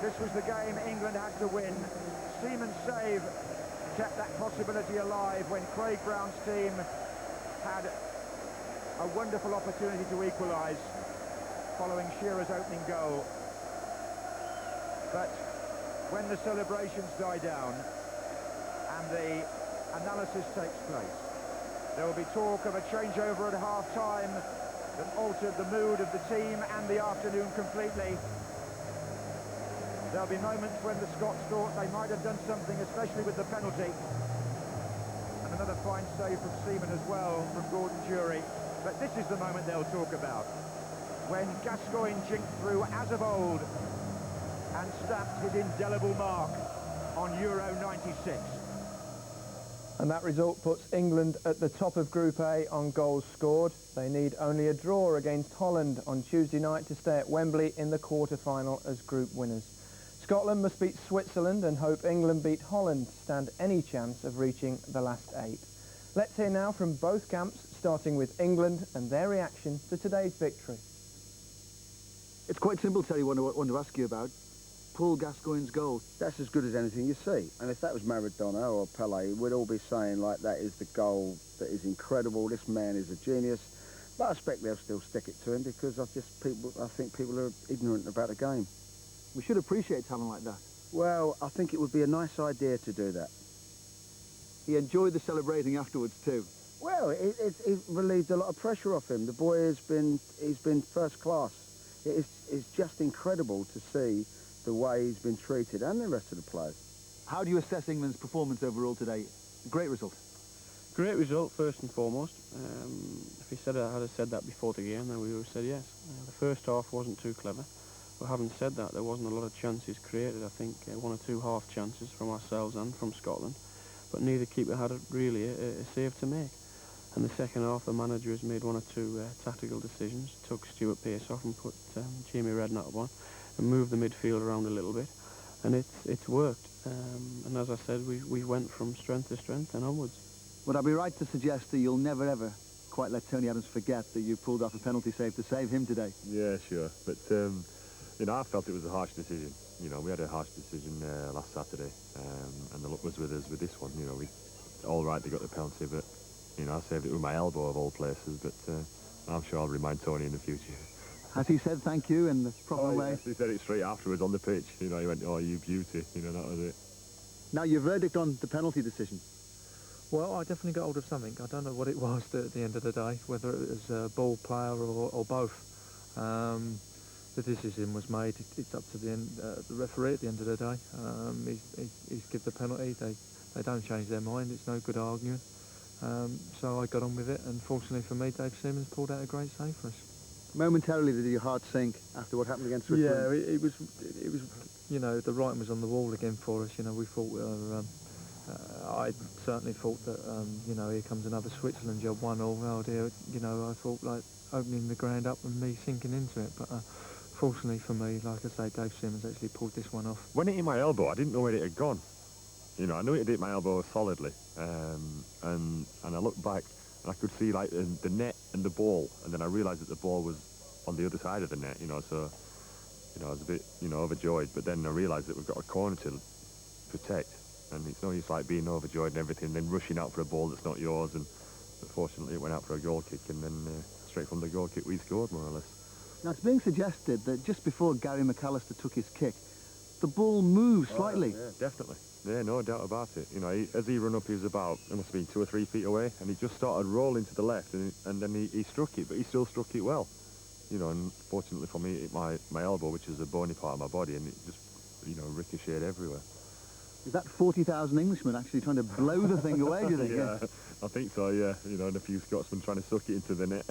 This was the game England had to win. Seaman's save kept that possibility alive when Craig Brown's team had a wonderful opportunity to equalise following Shearer's opening goal. But when the celebrations die down and the analysis takes place, there will be talk of a changeover at half-time that altered the mood of the team and the afternoon completely. There'll be moments when the Scots thought they might have done something, especially with the penalty. And another fine save from Seaman as well, from Gordon Jury. But this is the moment they'll talk about, when Gascoigne jinked through as of old and stamped his indelible mark on Euro 96. And that result puts England at the top of Group A on goals scored. They need only a draw against Holland on Tuesday night to stay at Wembley in the quarter-final as group winners. Scotland must beat Switzerland and hope England beat Holland to stand any chance of reaching the last 8. Let's hear now from both camps, starting with England and their reaction to today's victory. It's quite simple, Terry, one to ask you about. Paul Gascoigne's goal. That's as good as anything you see. And if that was Maradona or Pelé, we'd all be saying, like, that is the goal that is incredible. This man is a genius. But I expect they'll still stick it to him because I think people are ignorant about the game. We should appreciate talent like that. Well, I think it would be a nice idea to do that. He enjoyed the celebrating afterwards too. Well, it relieved a lot of pressure off him. The boy he's been first class. It's just incredible to see the way he's been treated, and the rest of the players. How do you assess England's performance overall today? Great result. Great result, first and foremost. If he said I had said that before the game, then we would have said yes. The first half wasn't too clever. But having said that, there wasn't a lot of chances created. I think 1 or 2 half chances from ourselves and from Scotland. But neither keeper had really a save to make. And the second half, the manager has made 1 or 2 tactical decisions. Took Stuart Pearce off and put Jamie Redknapp on, and moved the midfield around a little bit, and it's worked. And as I said, we went from strength to strength and onwards. Would I be right to suggest that you'll never ever quite let Tony Adams forget that you pulled off a penalty save to save him today? Yeah, sure. But you know, I felt it was a harsh decision. You know, we had a harsh decision last Saturday, and the luck was with us with this one. You know, all right, they got the penalty, but you know, I saved it with my elbow of all places. But I'm sure I'll remind Tony in the future. Has he said thank you in the proper way? Yes, he said it straight afterwards on the pitch. You know, he went, "Oh, you beauty." You know, that was it. Now, your verdict on the penalty decision. Well, I definitely got hold of something. I don't know what it was at the end of the day, whether it was a ball player or both. The decision was made. It's up to the referee at the end of the day. He's give the penalty. They don't change their mind. It's no good arguing. So I got on with it, and fortunately for me, Dave Seaman's pulled out a great save for us. Momentarily, did your heart sink after what happened against Switzerland? Yeah, it was. You know, the writing was on the wall again for us. You know, we thought. I certainly thought that. You know, here comes another Switzerland job, 1-1. Oh dear. You know, I thought like opening the ground up and me sinking into it, but. Fortunately for me, like I say, Dave Seaman's actually pulled this one off. When it hit my elbow, I didn't know where it had gone. You know, I knew it hit my elbow solidly, and I looked back and I could see like the net and the ball, and then I realised that the ball was on the other side of the net. You know, so you know I was a bit overjoyed, but then I realised that we've got a corner to protect, and it's no use like being overjoyed and everything, then rushing out for a ball that's not yours. And fortunately, it went out for a goal kick, and then straight from the goal kick we scored more or less. Now, it's being suggested that just before Gary McAllister took his kick, the ball moved slightly. Yeah, definitely. Yeah, no doubt about it. You know, as he ran up, he was about, it must have been 2 or 3 feet away, and he just started rolling to the left, and then he struck it, but he still struck it well. You know, and fortunately for me, it hit my elbow, which is a bony part of my body, and it just, you know, ricocheted everywhere. Is that 40,000 Englishmen actually trying to blow the thing away, do you think? Yeah, I think so, yeah. You know, and a few Scotsmen trying to suck it into the net.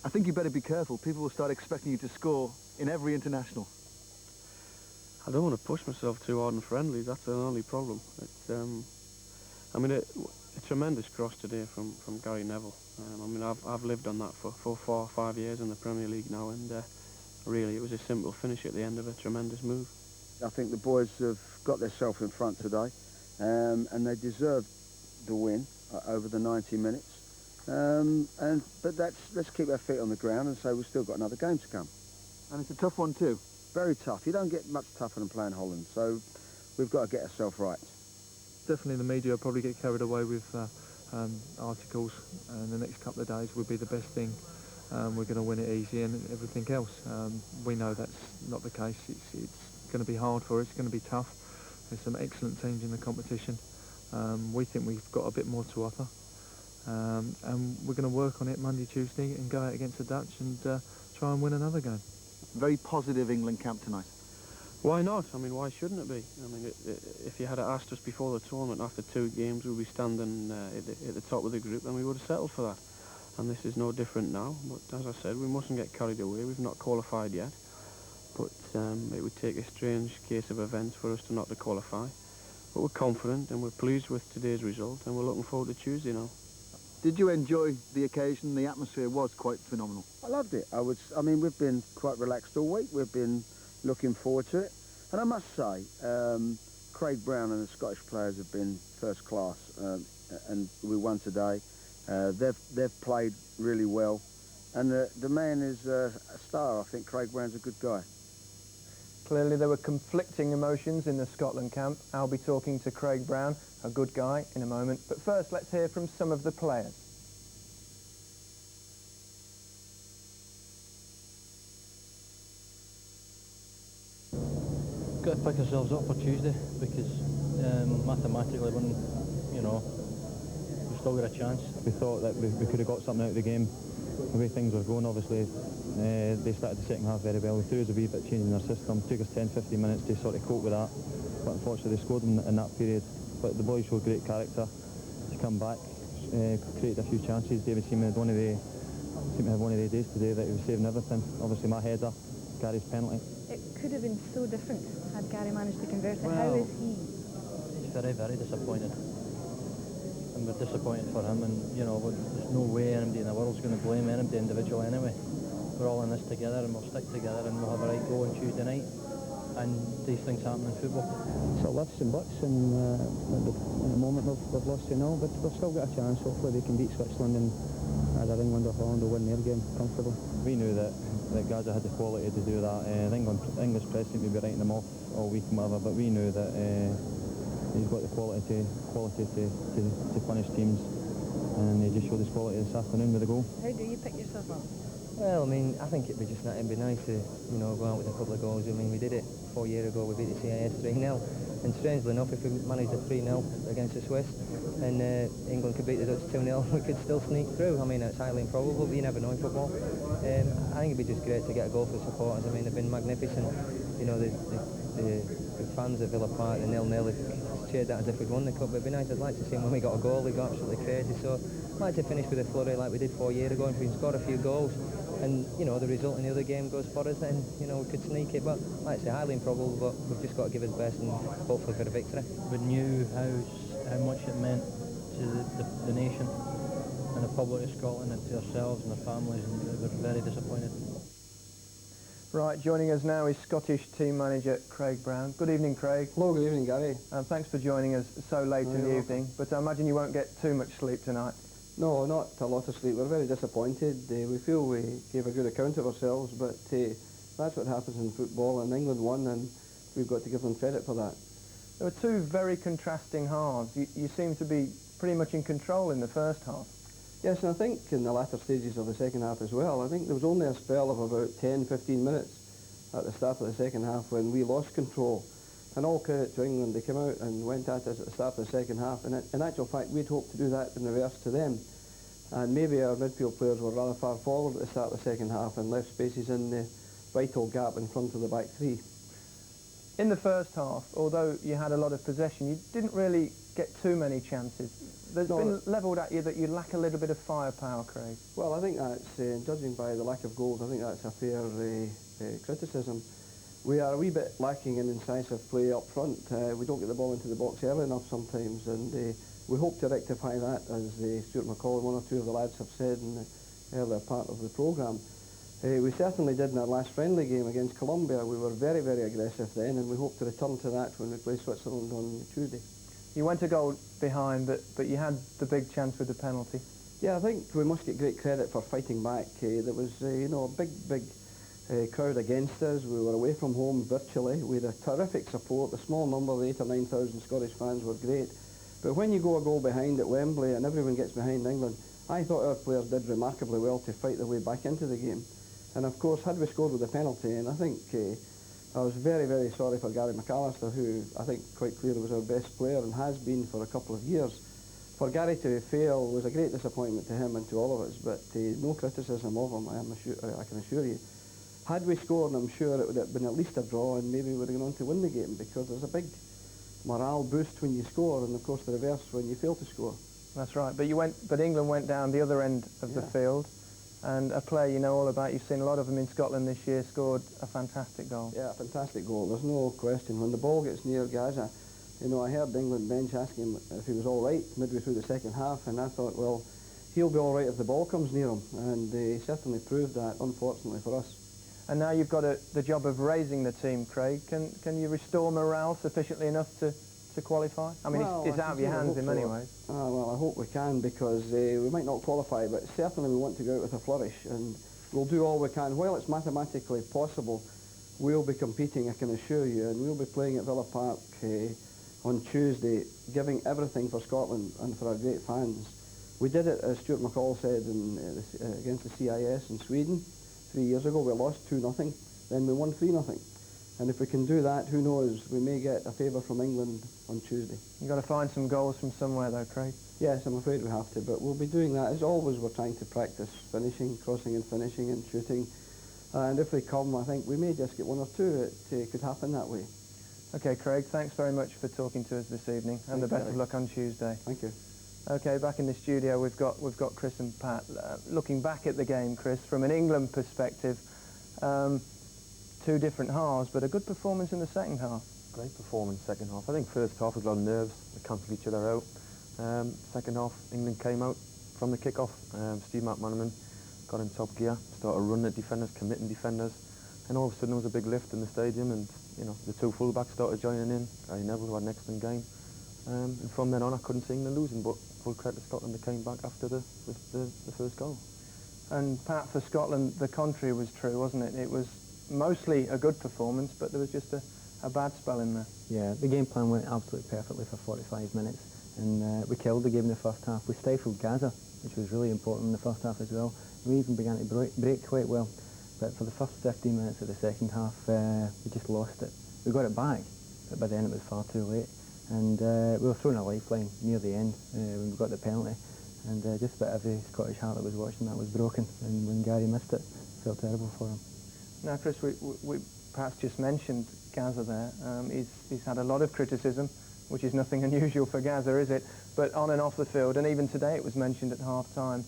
I think you better be careful. People will start expecting you to score in every international. I don't want to push myself too hard in friendlies. That's the only problem. I mean, a tremendous cross today from Gary Neville. I mean, I've lived on that for 4 or 5 years in the Premier League now, and really, it was a simple finish at the end of a tremendous move. I think the boys have got themselves in front today, and they deserved the win over the 90 minutes. But let's keep our feet on the ground and say we've still got another game to come. And it's a tough one too. very tough. You don't get much tougher than playing Holland, so we've got to get ourselves right. Definitely the media will probably get carried away with articles, and the next couple of days will be the best thing. We're going to win it easy and everything else. We know that's not the case. It's going to be hard for us. It's going to be tough. There's some excellent teams in the competition. We think we've got a bit more to offer. And we're going to work on it Monday, Tuesday and go out against the Dutch and try and win another game. Very positive England camp tonight. Why not? I mean, why shouldn't it be? I mean, if you had asked us before the tournament, after 2 games, we'd be standing at the top of the group, and we would have settled for that. And this is no different now. But as I said, we mustn't get carried away. We've not qualified yet. But it would take a strange case of events for us to not to qualify. But we're confident and we're pleased with today's result, and we're looking forward to Tuesday now. Did you enjoy the occasion? The atmosphere was quite phenomenal. I loved it. I mean, we've been quite relaxed all week. We've been looking forward to it. And I must say, Craig Brown and the Scottish players have been first class, and we won today. They've played really well, and the man is a star. I think Craig Brown's a good guy. Clearly there were conflicting emotions in the Scotland camp. I'll be talking to Craig Brown, a good guy, in a moment. But first, let's hear from some of the players. Got to pick ourselves up for Tuesday, because mathematically, we've still got a chance. We thought that we could have got something out of the game. The way things were going, obviously, they started the second half very well. We threw us a wee bit changing their system. Took us 10-15 minutes to sort of cope with that. But unfortunately, they scored in that period. But the boys showed great character to come back, created a few chances. David seemed to have one of the days today that he was saving everything. Obviously, my header, Gary's penalty. It could have been so different had Gary managed to convert it. Well, how is he? He's very, very disappointed. And we're disappointed for him, and there's no way anybody in the world's going to blame anybody individual anyway. We're all in this together, and we'll stick together, and we'll have a right go on Tuesday night. And these things happen in football. So lifts and butts, and at the moment they've lost to 0, but they've still got a chance. Hopefully they can beat Switzerland, and either England or Holland will win their game comfortably. We knew that Gaza had the quality to do that. The English press seemed to be writing them off all week and whatever, but we knew that he's got the quality to punish teams, and he just showed his quality this afternoon with a goal. How do you pick yourself up? Well, I mean, I think it'd be nice to, go out with a couple of goals. I mean, we did it 4 years ago. We beat the CIS 3-0, and strangely enough, if we managed a 3-0 against the Swiss, and England could beat the Dutch 2-0, we could still sneak through. I mean, it's highly improbable, but you never know in football. I think it'd be just great to get a goal for supporters. I mean, they've been magnificent. The fans at Villa Park, the 0-0, have cheered that as if we'd won the cup. But it'd be nice. I'd like to see them when we got a goal. They got absolutely crazy. So I'd like to finish with a flurry like we did 4 years ago. If we can score a few goals, and the result in the other game goes for us, then we could sneak it. But like I say, highly improbable. But we've just got to give us best and hopefully for a victory. We knew how much it meant to the nation and the public of Scotland and to ourselves and their families, and we were very disappointed. Right, joining us now is Scottish team manager Craig Brown. Good evening, Craig. Hello, good evening, Gary. Thanks for joining us so late in the evening, but I imagine you won't get too much sleep tonight. No, not a lot of sleep. We're very disappointed. We feel we gave a good account of ourselves, but that's what happens in football, and England won, and we've got to give them credit for that. There were two very contrasting halves. You seem to be pretty much in control in the first half. Yes, and I think in the latter stages of the second half as well. I think there was only a spell of about 10-15 minutes at the start of the second half when we lost control. And all credit to England, they came out and went at us at the start of the second half. And in actual fact, we'd hoped to do that in reverse to them. And maybe our midfield players were rather far forward at the start of the second half and left spaces in the vital gap in front of the back three. In the first half, although you had a lot of possession, you didn't really get too many chances. There's been levelled at you that you lack a little bit of firepower, Craig. Well, I think that's, judging by the lack of goals, I think that's a fair criticism. We are a wee bit lacking in incisive play up front. We don't get the ball into the box early enough sometimes, and we hope to rectify that, as Stuart McCall and one or two of the lads have said in the earlier part of the programme. We certainly did in our last friendly game against Colombia. We were very, very aggressive then, and we hope to return to that when we play Switzerland on Tuesday. You went a goal behind, but you had the big chance with the penalty. Yeah, I think we must get great credit for fighting back. There was, a big crowd against us. We were away from home virtually. We had a terrific support. The small number, the 8,000 or 9,000 Scottish fans were great. But when you go a goal behind at Wembley and everyone gets behind England, I thought our players did remarkably well to fight their way back into the game. And of course, had we scored with a penalty, and I think I was very, very sorry for Gary McAllister, who I think quite clearly was our best player and has been for a couple of years. For Gary to fail was a great disappointment to him and to all of us, but no criticism of him, I can assure you. Had we scored, I'm sure it would have been at least a draw, and maybe we would have gone on to win the game, because there's a big morale boost when you score, and of course the reverse when you fail to score. That's right, but England went down the other end of the field, and a player you know all about, you've seen a lot of them in Scotland this year, scored a fantastic goal. Yeah, a fantastic goal, there's no question. When the ball gets near Gaza, you know, I heard the England bench asking him if he was all right midway through the second half, and I thought, well, he'll be all right if the ball comes near him, and he certainly proved that, unfortunately for us. And now you've got the job of raising the team, Craig. Can you restore morale sufficiently enough to qualify? I mean, well, it's out of your hands in many ways. Well, I hope we can, because we might not qualify, but certainly we want to go out with a flourish, and we'll do all we can. While it's mathematically possible, we'll be competing, I can assure you, and we'll be playing at Villa Park on Tuesday, giving everything for Scotland and for our great fans. We did it, as Stuart McCall said, against the CIS in Sweden 3 years ago. We lost 2-0, then we won 3-0. And if we can do that, who knows, we may get a favour from England on Tuesday. You've got to find some goals from somewhere though, Craig. Yes, I'm afraid we have to, but we'll be doing that. As always, we're trying to practice finishing, crossing and finishing and shooting. And if they come, I think we may just get one or two. It could happen that way. Okay, Craig, thanks very much for talking to us this evening, and the best of luck on Tuesday. Thank you. Okay, back in the studio, we've got Chris and Pat. Looking back at the game, Chris, from an England perspective, two different halves, but a good performance in the second half. Great performance second half. I think first half was a lot of nerves. They cancelled each other out. Second half, England came out from the kick-off. Steve McManaman got in top gear, started running at defenders, committing defenders, and all of a sudden there was a big lift in the stadium, and you know, the two full-backs started joining in. Gary Neville, who had an excellent game. And from then on, I couldn't see England losing, but full credit to Scotland, they came back after the first goal. And Pat, for Scotland, the contrary was true, wasn't it? It was mostly a good performance, but there was just a bad spell in there. Yeah, the game plan went absolutely perfectly for 45 minutes, and we killed the game in the first half. We stifled Gaza, which was really important in the first half as well. We even began to break quite well, but for the first 15 minutes of the second half, we just lost it. We got it back, but by then it was far too late. And we were thrown a lifeline near the end when we got the penalty, and just about every Scottish heart that was watching that was broken, and when Gary missed it, it felt terrible for him. Now, Chris, we perhaps just mentioned Gaza there. He's had a lot of criticism, which is nothing unusual for Gaza, is it? But on and off the field, and even today it was mentioned at half-time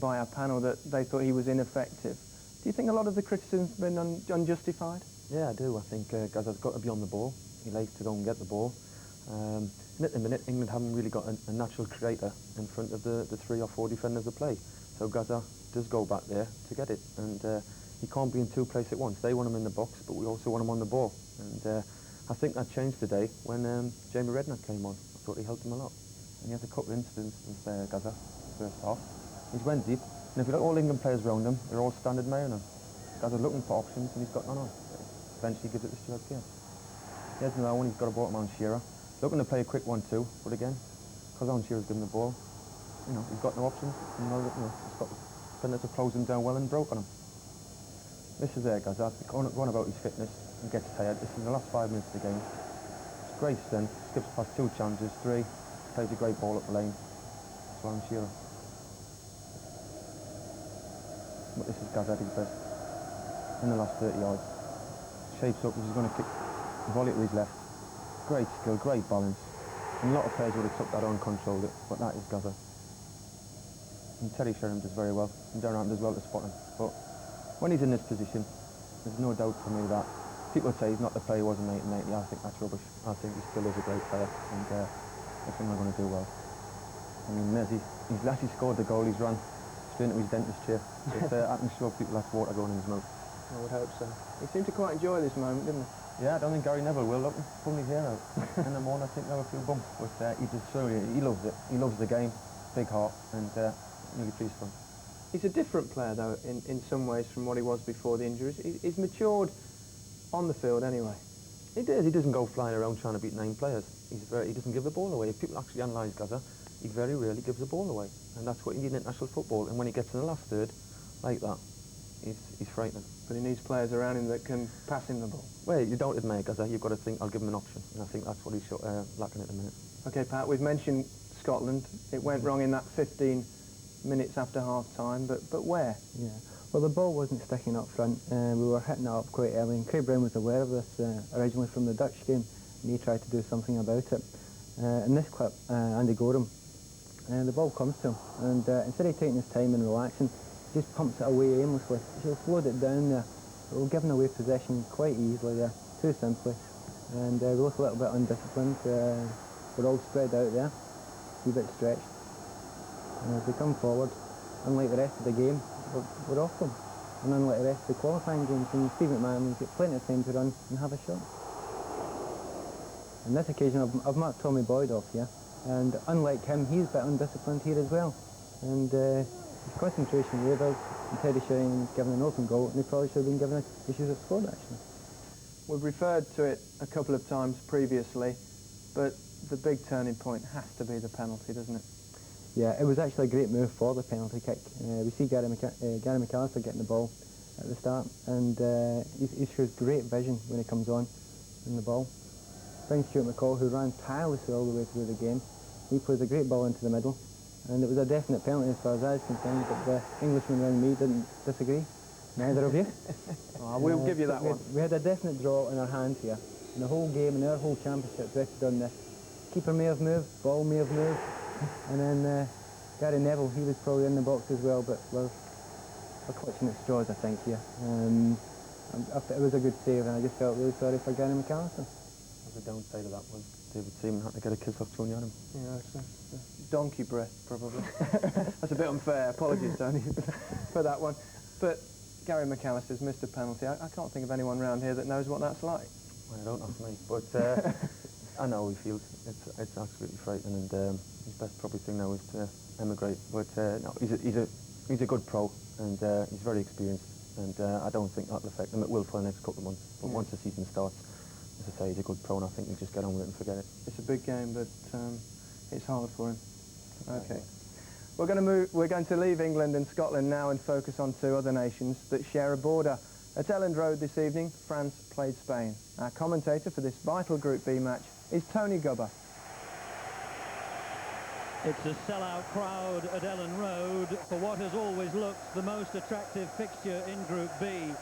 by our panel that they thought he was ineffective. Do you think a lot of the criticism's been unjustified? Yeah, I do. I think Gaza's got to be on the ball. He likes to go and get the ball. And at the minute, England haven't really got a natural creator in front of the 3 or 4 defenders that play. So Gaza does go back there to get it. And he can't be in two places at once. They want him in the box, but we also want him on the ball. And I think that changed today when Jamie Redknapp came on. I thought he helped him a lot. And he has a couple of incidents with Gaza, first half. He's went deep. And if you look at all England players around him, they're all standard man on him. Gaza's looking for options, and he's got none on. Eventually gives it to Stuart Pearce. Here's another one, he's got a ball to Mount Shearer. Looking to play a quick 1-2, but again, because Mount Shearer's given the ball, you know, he's got no options. He's got defenders to close him down well and broke on him. This is Gaza, going about his fitness, he gets tired. This is the last 5 minutes of the game. It's great stint, skips past 2 challenges, 3, plays a great ball up the lane. It's Mount Shearer. But this is Gaza at his best. In the last 30 yards. Shapes up, he's going to kick the volley to his left. Great skill, great balance. And a lot of players would have took that on, controlled it, but that is Gaza. And Terry Sheringham does very well, and Darren does well to spot him. But when he's in this position, there's no doubt for me that people say he's not the player he was in 1980. I think that's rubbish. I think he still is a great player, and I think we're going to do well. I mean, he's actually scored the goal, he's run straight into his dentist chair. I can show people that's water going in his mouth. I would hope so. He seemed to quite enjoy this moment, didn't he? Yeah, I don't think Gary Neville will. Look, pulling his hair out. In the morning, I think they'll have a few bumps. But he just showed you, he loves it. He loves the game, big heart, and really pleased for him. He's a different player, though, in some ways from what he was before the injuries. He's matured on the field anyway. He doesn't go flying around trying to beat 9 players. He doesn't give the ball away. If people actually analyse Gaza, he very rarely gives the ball away. And that's what you need in international football. And when he gets in the last third, like that, he's frightening. But he needs players around him that can pass him the ball. Well, you don't admit Gaza, you've got to think, I'll give him an option. And I think that's what he's lacking at the minute. OK, Pat, we've mentioned Scotland. It went wrong in that 15 minutes after half-time, but where? Yeah. Well, the ball wasn't sticking up front. We were hitting it up quite early, and Craig Brown was aware of this originally from the Dutch game, and he tried to do something about it. In this clip, Andy Gorham, the ball comes to him, and instead of taking his time and relaxing, he just pumps it away aimlessly. He'll float it down there. But we're giving away possession quite easily there, too simply. And we look a little bit undisciplined. We're all spread out there, a wee bit stretched. And as we come forward, unlike the rest of the game, we're off them. And unlike the rest of the qualifying games, and Steve McMahon will get plenty of time to run and have a shot. On this occasion, I've marked Tommy Boyd off here, and unlike him, he's a bit undisciplined here as well. And his concentration wavers, and Teddy Sheringham given an open goal, and he probably should have been given a should have scored, actually. We've referred to it a couple of times previously, but the big turning point has to be the penalty, doesn't it? Yeah, it was actually a great move for the penalty kick. We see Gary McAllister getting the ball at the start, and he shows great vision when he comes on in the ball. Brings Stuart McCall, who ran tirelessly all the way through the game. He plays a great ball into the middle, and it was a definite penalty as far as I was concerned, but the Englishman around me didn't disagree. Neither of you. Oh, we'll give you that one. We had a definite draw in our hands here. And the whole game and our whole championship rested on this. Keeper may have moved, ball may have moved, and then Gary Neville, he was probably in the box as well, but we're clutching at straws, I think, here. It was a good save, and I just felt really sorry for Gary McAllister. The downside of that was David Seaman had to get a kiss off Tony Adam. Yeah, it's donkey breath, probably. That's a bit unfair. Apologies, Tony, for that one. But Gary McAllister's missed a penalty. I can't think of anyone around here that knows what that's like. Well, I don't know, me, but I know he feels it's absolutely frightening, and his best probably thing now is to emigrate. But no, he's a good pro, and he's very experienced, and I don't think that'll affect him. It will for the next couple of months, but once the season starts, as I say, he's a good pro, and I think he'll just get on with it and forget it. It's a big game, but it's hard for him. Okay. We're going to leave England and Scotland now and focus on 2 other nations that share a border. At Elland Road this evening, France played Spain. Our commentator for this vital Group B match is Tony Gubber. It's a sellout crowd at Elland Road for what has always looked the most attractive fixture in Group B.